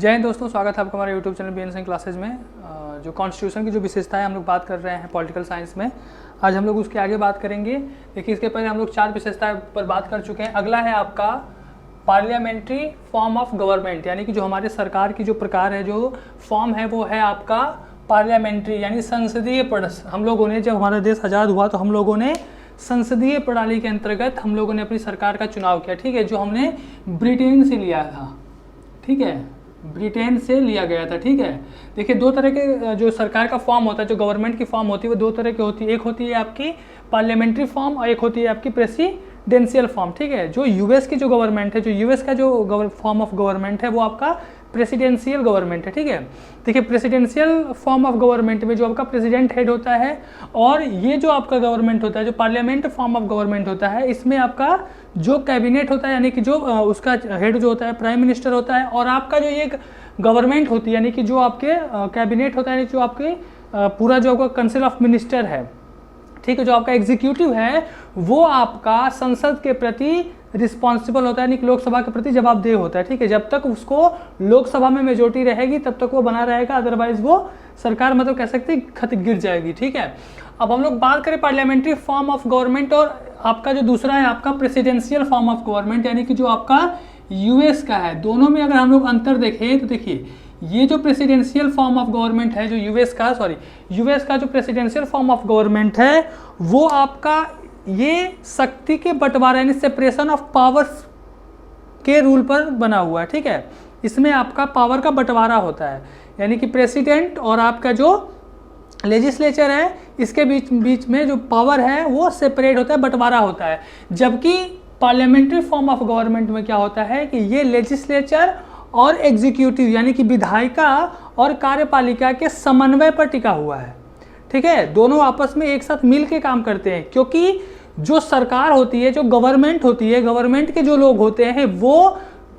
जय हिंद दोस्तों, स्वागत है आपका हमारे YouTube channel BN Singh classes में। जो कॉन्स्टिट्यूशन की जो विशेषताएं हम लोग बात कर रहे हैं पॉलिटिकल साइंस में, आज हम लोग उसके आगे बात करेंगे। देखिए, इसके पहले हम लोग 4 विशेषताएं पर बात कर चुके हैं। अगला है आपका पार्लियामेंट्री फॉर्म ऑफ गवर्नमेंट, यानी कि जो हमारे सरकार की जो प्रकार है, जो फॉर्म है वो है आपका पार्लियामेंट्री, यानी संसदीय प्रणाली। हम लोगों ने, जब हमारा देश आज़ाद हुआ तो हम लोगों ने संसदीय प्रणाली के अंतर्गत हम लोगों ने अपनी सरकार का चुनाव किया, ठीक है, जो हमने ब्रिटेन से लिया था, ठीक है, ब्रिटेन से लिया गया था, ठीक है। देखिए, 2 तरह के जो सरकार का फॉर्म होता है, जो गवर्नमेंट की फॉर्म होती है वो 2 तरह की होती है। एक होती है आपकी पार्लियामेंट्री फॉर्म और एक होती है आपकी प्रेसिडेंशियल फॉर्म, ठीक है। जो यूएस की जो गवर्नमेंट है, जो यूएस का जो फॉर्म ऑफ गवर्नमेंट है वो आपका प्रेसिडेंशियल गवर्नमेंट है, ठीक है। देखिए, प्रेसिडेंशियल फॉर्म ऑफ गवर्नमेंट में जो आपका प्रेसिडेंट हेड होता है, और ये जो आपका गवर्नमेंट होता है, जो पार्लियामेंट फॉर्म ऑफ गवर्नमेंट होता है, इसमें आपका जो कैबिनेट होता है, यानी कि जो उसका हेड जो होता है प्राइम मिनिस्टर होता है, और आपका जो एक गवर्नमेंट होती है, यानी कि जो आपके कैबिनेट होता है, यानी जो आपके पूरा जो आपका काउंसिल ऑफ मिनिस्टर है, ठीक है, जो आपका एग्जीक्यूटिव है, वो आपका संसद के प्रति रिस्पॉन्सिबल होता है, यानी कि लोकसभा के प्रति जवाबदेह होता है, ठीक है। जब तक उसको लोकसभा में मेजोरिटी रहेगी तब तक वो बना रहेगा, अदरवाइज वो सरकार मतलब कह सकते हैं गिर जाएगी, ठीक है। अब हम लोग बात करें पार्लियामेंट्री फॉर्म ऑफ गवर्नमेंट, और आपका जो दूसरा है आपका प्रेसिडेंशियल फॉर्म ऑफ गवर्नमेंट, यानी कि जो आपका यूएस का है। दोनों में अगर हम लोग अंतर देखें तो देखिए, ये जो प्रेसिडेंशियल फॉर्म ऑफ गवर्नमेंट है, जो यूएस का जो प्रेसिडेंशियल फॉर्म ऑफ गवर्नमेंट है, वो आपका ये शक्ति के बंटवारा यानी सेपरेशन ऑफ पावर्स के रूल पर बना हुआ है, ठीक है। इसमें आपका पावर का बंटवारा होता है, यानी कि प्रेसिडेंट और आपका जो लेजिस्लेचर है, इसके बीच में जो पावर है वो सेपरेट होता है, बंटवारा होता है। जबकि पार्लियामेंट्री फॉर्म ऑफ गवर्नमेंट में क्या होता है कि ये लेजिस्लेचर और एग्जीक्यूटिव यानी कि विधायिका और कार्यपालिका के समन्वय पर टिका हुआ है, ठीक है। दोनों आपस में एक साथ मिल के काम करते हैं, क्योंकि जो सरकार होती है, जो गवर्नमेंट होती है, गवर्नमेंट के जो लोग होते हैं वो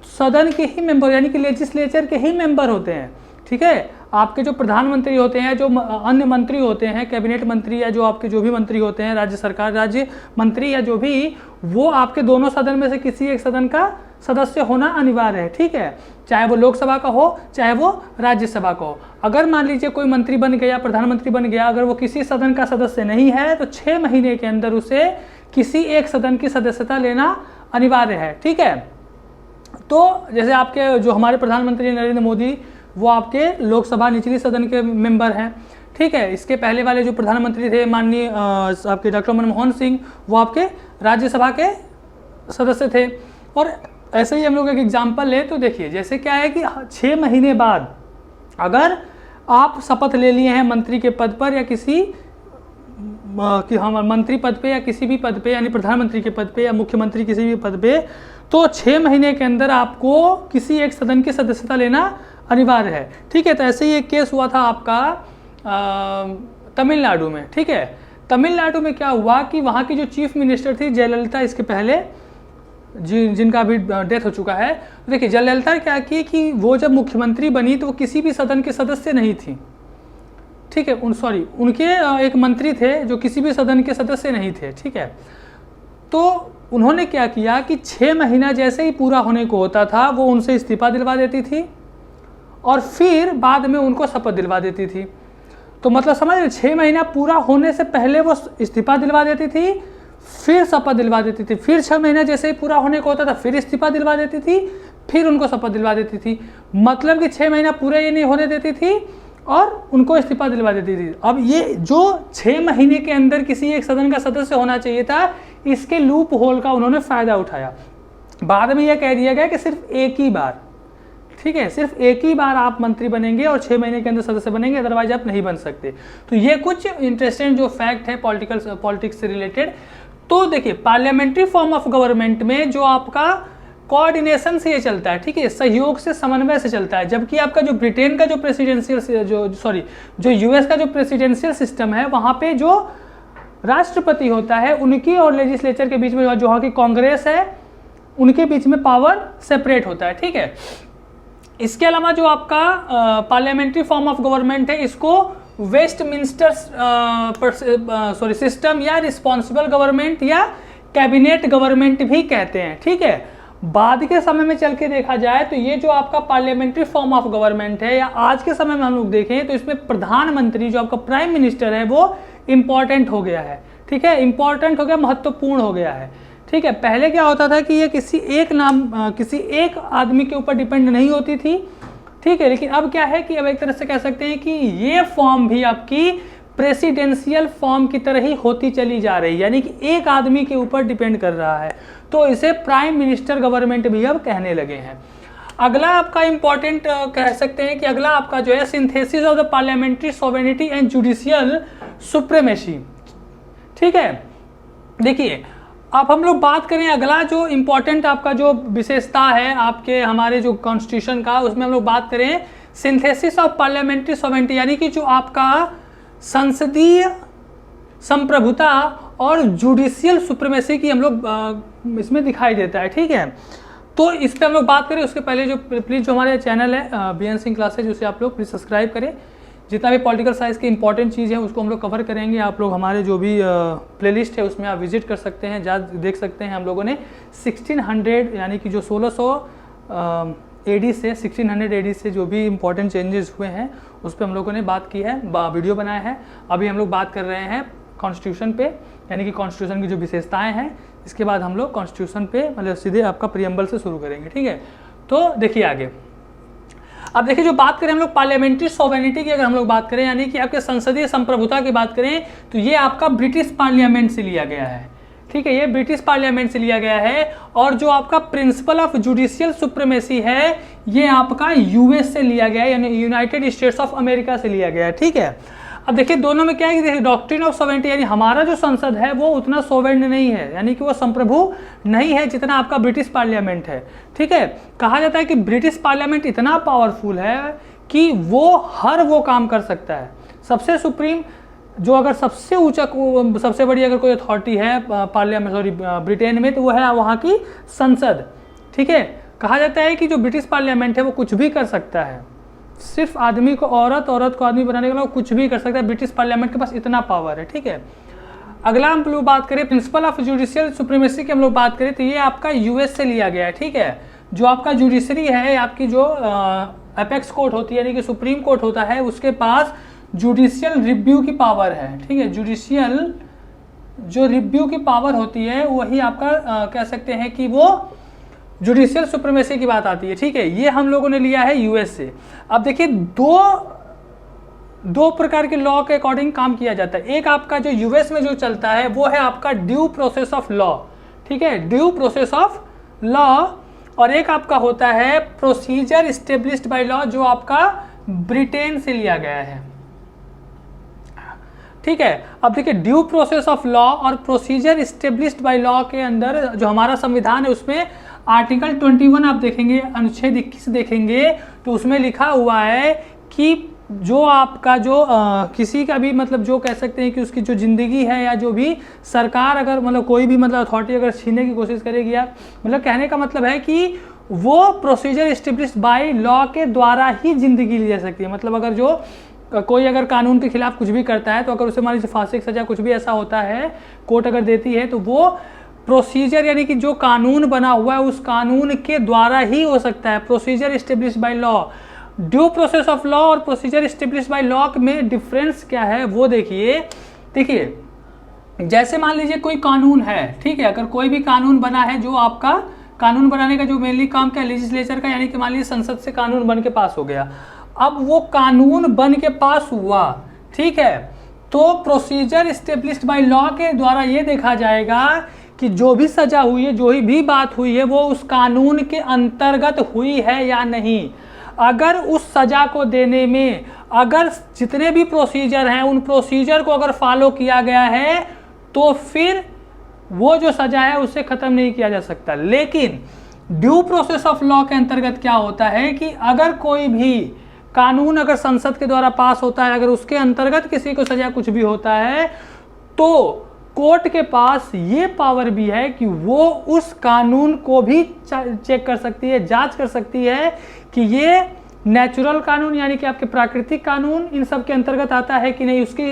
सदन के ही मेंबर यानी कि लेजिस्लेचर के ही मेंबर होते हैं, ठीक है। आपके जो प्रधानमंत्री होते हैं, जो अन्य मंत्री होते हैं, कैबिनेट मंत्री या जो आपके जो भी मंत्री होते हैं, राज्य मंत्री या जो भी, वो आपके दोनों सदन में से किसी एक सदन का सदस्य होना अनिवार्य है, ठीक है। चाहे वो लोकसभा का हो, चाहे वो राज्यसभा का हो। अगर मान लीजिए कोई मंत्री बन गया, प्रधानमंत्री बन गया, अगर वो किसी सदन का सदस्य नहीं है तो 6 महीने के अंदर उसे किसी एक सदन की सदस्यता लेना अनिवार्य है, ठीक है। तो जैसे आपके जो हमारे प्रधानमंत्री नरेंद्र मोदी, वो आपके लोकसभा निचली सदन के मेंबर हैं, ठीक है। इसके पहले वाले जो प्रधानमंत्री थे माननीय आपके डॉक्टर मनमोहन सिंह, वो आपके राज्यसभा के सदस्य थे। और ऐसे ही हम लोग एक एग्जाम्पल ले तो देखिए, जैसे क्या है कि 6 महीने बाद अगर आप शपथ ले लिए हैं मंत्री के पद पर, या किसी कि हम मंत्री पद पे या किसी भी पद पे, यानी प्रधानमंत्री के पद पे या मुख्यमंत्री किसी भी पद पे, तो 6 महीने के अंदर आपको किसी एक सदन की सदस्यता लेना अनिवार्य है, ठीक है। तो ऐसे ही एक केस हुआ था आपका तमिलनाडु में, ठीक है। तमिलनाडु में क्या हुआ कि वहाँ की जो चीफ मिनिस्टर थी जयललिता, इसके पहले जिनका अभी डेथ हो चुका है, देखिए जयललिता क्या की कि वो जब मुख्यमंत्री बनी तो वो किसी भी सदन के सदस्य नहीं थी, ठीक है। उनके एक मंत्री थे जो किसी भी सदन के सदस्य नहीं थे, ठीक है। तो उन्होंने क्या किया कि 6 महीना जैसे ही पूरा होने को होता था, वो उनसे इस्तीफा दिलवा देती थी और फिर बाद में उनको शपथ दिलवा देती थी। तो मतलब समझ रहे, 6 महीना पूरा होने से पहले वो इस्तीफा दिलवा देती थी, फिर शपथ दिलवा देती थी, फिर 6 महीना जैसे ही पूरा होने को होता था फिर इस्तीफा दिलवा देती थी, फिर उनको शपथ दिलवा देती थी। मतलब कि 6 महीना पूरे ये नहीं होने देती थी और उनको इस्तीफा दिलवा देती थी। अब ये जो 6 महीने के अंदर किसी एक सदन का सदस्य होना चाहिए था, इसके लूप होल का उन्होंने फ़ायदा उठाया। बाद में यह कह दिया गया कि सिर्फ एक ही बार, ठीक है, सिर्फ एक ही बार आप मंत्री बनेंगे और 6 महीने के अंदर सदस्य बनेंगे, अदरवाइज आप नहीं बन सकते। तो ये कुछ इंटरेस्टिंग जो फैक्ट है पॉलिटिक्स से रिलेटेड। तो देखिए, पार्लियामेंट्री फॉर्म ऑफ गवर्नमेंट में जो आपका कोऑर्डिनेशन से ये चलता है, ठीक है, सहयोग से, समन्वय से चलता है। जबकि आपका जो ब्रिटेन का जो प्रेसिडेंशियल जो यूएस का जो प्रेसिडेंशियल सिस्टम है, वहाँ पे जो राष्ट्रपति होता है, उनकी और लेजिस्लेचर के बीच में जो वहाँ की कांग्रेस है, उनके बीच में पावर सेपरेट होता है, ठीक है। इसके अलावा जो आपका पार्लियामेंट्री फॉर्म ऑफ गवर्नमेंट है, इसको वेस्टमिंस्टर सिस्टम या रिस्पॉन्सिबल गवर्नमेंट या कैबिनेट गवर्नमेंट भी कहते हैं, ठीक है। बाद के समय में चल के देखा जाए तो ये जो आपका पार्लियामेंट्री फॉर्म ऑफ गवर्नमेंट है, या आज के समय में हम लोग देखें तो इसमें प्रधानमंत्री जो आपका प्राइम मिनिस्टर है वो इंपॉर्टेंट हो गया है। ठीक है, इंपॉर्टेंट हो गया, महत्वपूर्ण हो गया है। ठीक है, पहले क्या होता था कि ये किसी एक आदमी के ऊपर डिपेंड नहीं होती थी। ठीक है, लेकिन अब क्या है कि अब एक तरह से कह सकते हैं कि ये फॉर्म भी आपकी प्रेसिडेंशियल फॉर्म की तरह ही होती चली जा रही है, यानी कि एक आदमी के ऊपर डिपेंड कर रहा है, तो इसे प्राइम मिनिस्टर गवर्नमेंट भी अब कहने लगे हैं। अगला आपका इंपॉर्टेंट कह सकते हैं कि अगला आपका जो है synthesis of the parliamentary sovereignty and judicial supremacy. ठीक है, देखिए अब हम लोग बात करें अगला जो इंपॉर्टेंट आपका जो विशेषता है आपके हमारे जो कॉन्स्टिट्यूशन का, उसमें हम लोग बात करें सिंथेसिस ऑफ पार्लियामेंट्री सोवेरेनिटी, यानी कि जो आपका संसदीय संप्रभुता और जुडिशियल सुप्रीमेसी की हम लोग इसमें दिखाई देता है। ठीक है, तो इस पर हम लोग बात करें उसके पहले जो प्लीज़ जो हमारे चैनल है बीएन सिंह क्लासेज, उसे आप लोग प्लीज़ सब्सक्राइब करें। जितना भी पॉलिटिकल साइंस की इंपॉर्टेंट चीज़ है उसको हम लोग कवर करेंगे। आप लोग हमारे जो भी प्लेलिस्ट है उसमें आप विजिट कर सकते हैं, जा देख सकते हैं। हम लोगों ने 1600 यानी कि जो 1600 एडी से 1600 एडी से जो भी इंपॉर्टेंट चेंजेस हुए हैं उस पर हम लोगों ने बात की है, वीडियो बनाया है। अभी हम लोग बात कर रहे हैं कॉन्स्टिट्यूशन पे, यानी कि कॉन्स्टिट्यूशन की जो विशेषताएं हैं। इसके बाद हम लोग कॉन्स्टिट्यूशन पे मतलब सीधे आपका प्रियम्बल से शुरू करेंगे। ठीक है, तो देखिए आगे। अब देखिए जो बात करें हम लोग पार्लियामेंट्री सोवेरेनिटी की, अगर हम लोग बात करें यानी कि आपके संसदीय संप्रभुता की बात करें तो ये आपका ब्रिटिश पार्लियामेंट से लिया गया है। ठीक है, ये ब्रिटिश पार्लियामेंट से लिया गया है। और जो आपका प्रिंसिपल ऑफ जुडिशियल सुप्रीमेसी है ये आपका यूएस से लिया गया है, यानी यूनाइटेड स्टेट्स ऑफ अमेरिका से लिया गया है। ठीक है, अब देखिए दोनों में क्या है कि देखिए डॉक्ट्रिन ऑफ सोवेरेनिटी, यानी हमारा जो संसद है वो उतना सोवेरेन नहीं है, यानी कि वो संप्रभु नहीं है जितना आपका ब्रिटिश पार्लियामेंट है। ठीक है, कहा जाता है कि ब्रिटिश पार्लियामेंट इतना पावरफुल है कि वो हर वो काम कर सकता है। सबसे सुप्रीम जो अगर सबसे ऊंचा सबसे बड़ी अगर कोई अथॉरिटी है पार्लियामेंट ब्रिटेन में तो वो है वहाँ की संसद। ठीक है, कहा जाता है कि जो ब्रिटिश पार्लियामेंट है वो कुछ भी कर सकता है, सिर्फ आदमी को औरत, औरत को आदमी बनाने के लिए कुछ भी कर सकता है। ब्रिटिश पार्लियामेंट के पास इतना पावर है। ठीक है, अगला हम लोग बात करें प्रिंसिपल ऑफ जुडिशियल सुप्रीमेसी की हम लोग बात करें तो ये आपका यूएस से लिया गया है। ठीक है, जो आपका जुडिशरी है, आपकी जो अपेक्स कोर्ट होती है यानी कि सुप्रीम कोर्ट होता है, उसके पास जुडिशियल रिव्यू की पावर है। ठीक है, जुडिशियल जो रिव्यू की पावर होती है वही आपका कह सकते हैं कि वो जुडिशियल सुप्रीमेसी की बात आती है। ठीक है, ये हम लोगों ने लिया है यूएस से। अब देखिए दो प्रकार के लॉ के अकॉर्डिंग काम किया जाता है। एक आपका जो यूएस में जो चलता है वो है आपका ड्यू प्रोसेस ऑफ लॉ। ठीक है, ड्यू प्रोसेस ऑफ लॉ। और एक आपका होता है प्रोसीजर इस्टेब्लिश्ड बाय लॉ, जो आपका ब्रिटेन से लिया गया है। ठीक है, अब देखिए ड्यू प्रोसेस ऑफ लॉ और प्रोसीजर इस्टेब्लिश्ड बाय लॉ के अंदर जो हमारा संविधान है उसमें आर्टिकल 21 आप देखेंगे, अनुच्छेद 21 देखेंगे तो उसमें लिखा हुआ है कि जो आपका जो किसी का भी मतलब जो कह सकते हैं कि उसकी जो ज़िंदगी है या जो भी सरकार अगर मतलब कोई भी मतलब अथॉरिटी अगर छीनने की कोशिश करेगी, या मतलब कहने का मतलब है कि वो प्रोसीजर इस्टेब्लिश्ड बाय लॉ के द्वारा ही ज़िंदगी ली जा सकती है। मतलब अगर जो कोई अगर कानून के खिलाफ कुछ भी करता है तो अगर उसे मान लीजिए फांसी की सज़ा कुछ भी ऐसा होता है, कोर्ट अगर देती है तो वो प्रोसीजर यानी कि जो कानून बना हुआ है उस कानून के द्वारा ही हो सकता है। Procedure established by law, due process of law और प्रोसीजर इस्टेब्लिश्ड बाय लॉ में डिफरेंस क्या है वो देखिए। जैसे मान लीजिए कोई कानून है, ठीक है, अगर कोई भी कानून बना है, जो आपका कानून बनाने का जो मेनली काम क्या है लेजिस्लेचर का, यानी कि मान लीजिए संसद से कानून बन के पास हो गया। अब वो कानून बन के पास हुआ, ठीक है, तो प्रोसीजर इस्टेब्लिश्ड बाय लॉ के द्वारा ये देखा जाएगा कि जो भी सजा हुई है, जो भी बात हुई है, वो उस कानून के अंतर्गत हुई है या नहीं। अगर उस सजा को देने में अगर जितने भी प्रोसीजर हैं उन प्रोसीजर को अगर फॉलो किया गया है तो फिर वो जो सजा है उसे ख़त्म नहीं किया जा सकता। लेकिन ड्यू प्रोसेस ऑफ लॉ के अंतर्गत क्या होता है कि अगर कोई भी कानून अगर संसद के द्वारा पास होता है, अगर उसके अंतर्गत किसी को सजा कुछ भी होता है, तो कोर्ट के पास ये पावर भी है कि वो उस कानून को भी चेक कर सकती है, जांच कर सकती है कि ये नेचुरल कानून यानी कि आपके प्राकृतिक कानून इन सब के अंतर्गत आता है कि नहीं। उसकी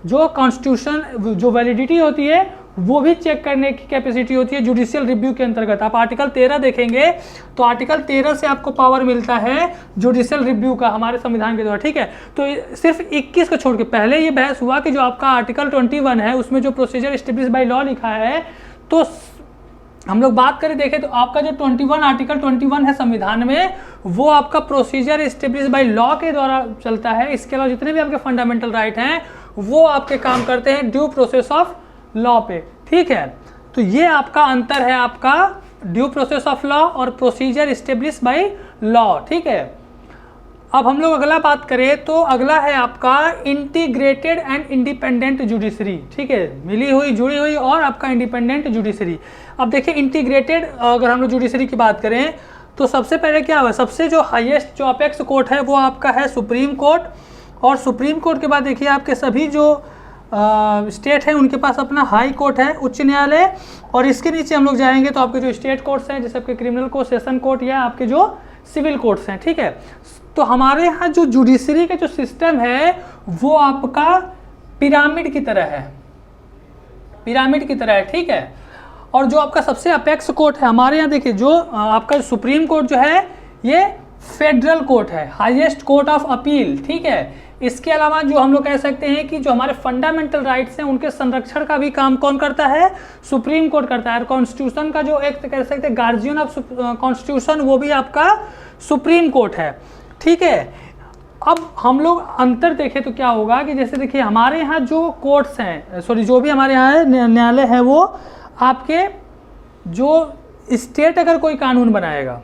जो कॉन्स्टिट्यूशन जो वैलिडिटी होती है वो भी चेक करने की कैपेसिटी होती है जुडिशियल रिव्यू के अंतर्गत। आप आर्टिकल 13 देखेंगे तो आर्टिकल 13 से आपको पावर मिलता है जुडिशियल रिव्यू का हमारे संविधान के द्वारा, ठीक है। तो सिर्फ 21 को छोड़ के पहले ये बहस हुआ कि जो आपका आर्टिकल 21 है उसमें जो प्रोसीजर एस्टेब्लिश बाय लॉ लिखा है, तो हम लोग बात करें देखें तो आपका जो 21 आर्टिकल 21 है संविधान में, वो आपका प्रोसीजर एस्टेब्लिश बाय लॉ के द्वारा चलता है। इसके अलावा जितने भी आपके फंडामेंटल राइट हैं वो आपके काम करते हैं ड्यू प्रोसेस ऑफ लॉ पे, ठीक है। तो ये आपका अंतर है, आपका ड्यू प्रोसेस ऑफ लॉ और प्रोसीजर एस्टेब्लिश बाय लॉ, ठीक है। अब हम लोग अगला बात करें तो अगला है आपका इंटीग्रेटेड एंड इंडिपेंडेंट जुडिशरी, ठीक है, मिली हुई जुड़ी हुई और आपका इंडिपेंडेंट जुडिशरी। अब देखिए इंटीग्रेटेड अगर हम लोग जुडिशरी की बात करें तो सबसे पहले क्या हुआ, सबसे जो हाईएस्ट जो अपेक्स कोर्ट है वो आपका है सुप्रीम कोर्ट, और सुप्रीम कोर्ट के बाद देखिए आपके सभी जो स्टेट है उनके पास अपना हाई कोर्ट है, उच्च न्यायालय, और इसके नीचे हम लोग जाएंगे तो आपके जो स्टेट कोर्ट्स हैं जैसे आपके क्रिमिनल कोर्ट, सेशन कोर्ट या आपके जो सिविल कोर्ट्स हैं, ठीक है। तो हमारे यहाँ जो जुडिशरी का जो सिस्टम है वो आपका पिरामिड की तरह है, पिरामिड की तरह है, ठीक है। और जो आपका सबसे अपेक्स कोर्ट है हमारे यहाँ देखिए जो आपका सुप्रीम कोर्ट जो है ये फेडरल कोर्ट है, हाईएस्ट कोर्ट ऑफ अपील, ठीक है। इसके अलावा जो हम लोग कह सकते हैं कि जो हमारे फंडामेंटल राइट्स हैं उनके संरक्षण का भी काम कौन करता है, सुप्रीम कोर्ट करता है। कॉन्स्टिट्यूशन का जो एक कह सकते हैं गार्जियन ऑफ कॉन्स्टिट्यूशन वो भी आपका सुप्रीम कोर्ट है, ठीक है। अब हम लोग अंतर देखें तो क्या होगा कि जैसे देखिए हमारे यहाँ जो कोर्ट्स हैं, सॉरी जो भी हमारे यहाँ न्यायालय है वो आपके जो स्टेट अगर कोई कानून बनाएगा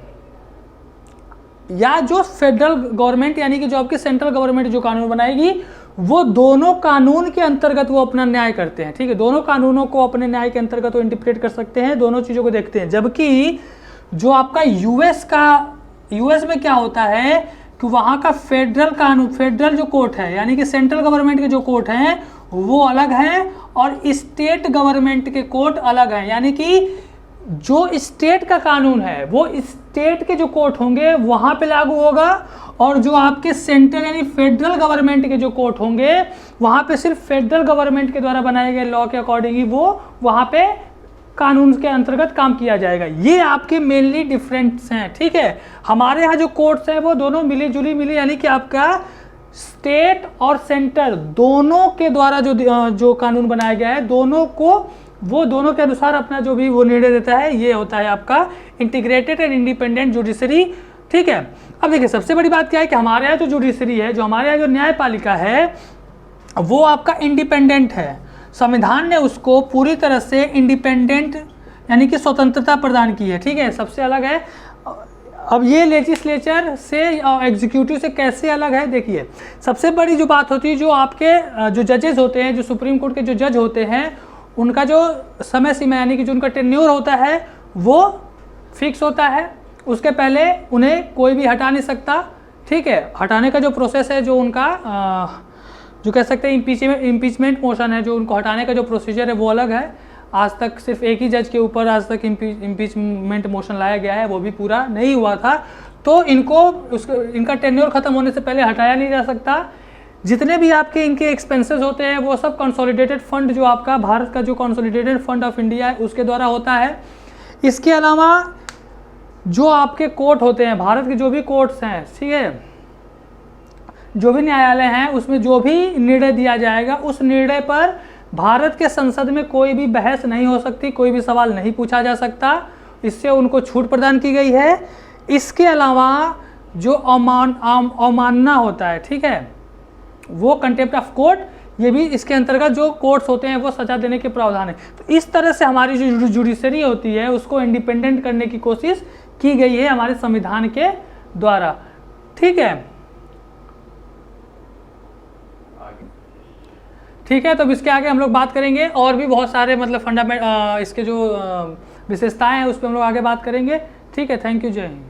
या जो फेडरल गवर्नमेंट यानी कि जो आपकी सेंट्रल गवर्नमेंट जो कानून बनाएगी वो दोनों कानून के अंतर्गत वो अपना न्याय करते हैं, ठीक है। दोनों कानूनों को अपने न्याय के अंतर्गत वो इंटरप्रेट कर सकते हैं, दोनों चीज़ों को देखते हैं। जबकि जो आपका यूएस में क्या होता है कि वहाँ का फेडरल कानून, फेडरल जो कोर्ट है यानी कि सेंट्रल गवर्नमेंट के जो कोर्ट हैं वो अलग हैं और स्टेट गवर्नमेंट के कोर्ट अलग हैं, यानी कि जो स्टेट का कानून है वो स्टेट के जो कोर्ट होंगे वहाँ पे लागू होगा, और जो आपके सेंट्रल यानी फेडरल गवर्नमेंट के जो कोर्ट होंगे वहाँ पे सिर्फ फेडरल गवर्नमेंट के द्वारा बनाए गए लॉ के अकॉर्डिंग ही वो वहाँ पे कानून के अंतर्गत काम किया जाएगा। ये आपके मेनली डिफरेंस हैं, ठीक है। हमारे यहाँ जो कोर्ट्स हैं वो दोनों मिली जुली यानी कि आपका स्टेट और सेंटर दोनों के द्वारा जो कानून बनाया गया है दोनों के अनुसार अपना जो भी वो निर्णय देता है, ये होता है आपका इंटीग्रेटेड एंड इंडिपेंडेंट जुडिशरी, ठीक है। अब देखिए सबसे बड़ी बात क्या है कि हमारे यहाँ जो जुडिशरी है, जो हमारे यहाँ जो न्यायपालिका है वो आपका इंडिपेंडेंट है। संविधान ने उसको पूरी तरह से इंडिपेंडेंट यानी कि स्वतंत्रता प्रदान की है, ठीक है, सबसे अलग है। अब ये लेजिस्लेचर से एग्जीक्यूटिव से कैसे अलग है, देखिए सबसे बड़ी जो बात होती है जो आपके जो जजेस होते हैं, जो सुप्रीम कोर्ट के जो जज होते हैं उनका जो समय सीमा यानी कि जो उनका टेन्योर होता है वो फिक्स होता है, उसके पहले उन्हें कोई भी हटा नहीं सकता, ठीक है। हटाने का जो प्रोसेस है, जो उनका जो कह सकते हैं इम्पीचमेंट मोशन है, जो उनको हटाने का जो प्रोसीजर है वो अलग है। आज तक सिर्फ एक ही जज के ऊपर आज तक इम्पीचमेंट मोशन लाया गया है, वो भी पूरा नहीं हुआ था, तो इनका टेन्योर खत्म होने से पहले हटाया नहीं जा सकता। जितने भी आपके इनके एक्सपेंसेस होते हैं वो सब कंसोलिडेटेड फंड, जो आपका भारत का जो कंसोलिडेटेड फंड ऑफ इंडिया है उसके द्वारा होता है। इसके अलावा जो आपके कोर्ट होते हैं, भारत के जो भी कोर्ट्स हैं, ठीक है, जो भी न्यायालय हैं उसमें जो भी निर्णय दिया जाएगा उस निर्णय पर भारत के संसद में कोई भी बहस नहीं हो सकती, कोई भी सवाल नहीं पूछा जा सकता, इससे उनको छूट प्रदान की गई है। इसके अलावा जो अवमानना होता है, ठीक है, वो कंटेम्प्ट ऑफ कोर्ट, ये भी इसके अंतर्गत जो कोर्ट्स होते हैं वो सजा देने के प्रावधान है। तो इस तरह से हमारी जो जुडिशरी होती है उसको इंडिपेंडेंट करने की कोशिश की गई है हमारे संविधान के द्वारा, ठीक है। ठीक है, तो अब इसके आगे हम लोग बात करेंगे और भी बहुत सारे मतलब इसके जो विशेषताएं हैं उस पर हम लोग आगे बात करेंगे, ठीक है। थैंक यू, जय हिंद।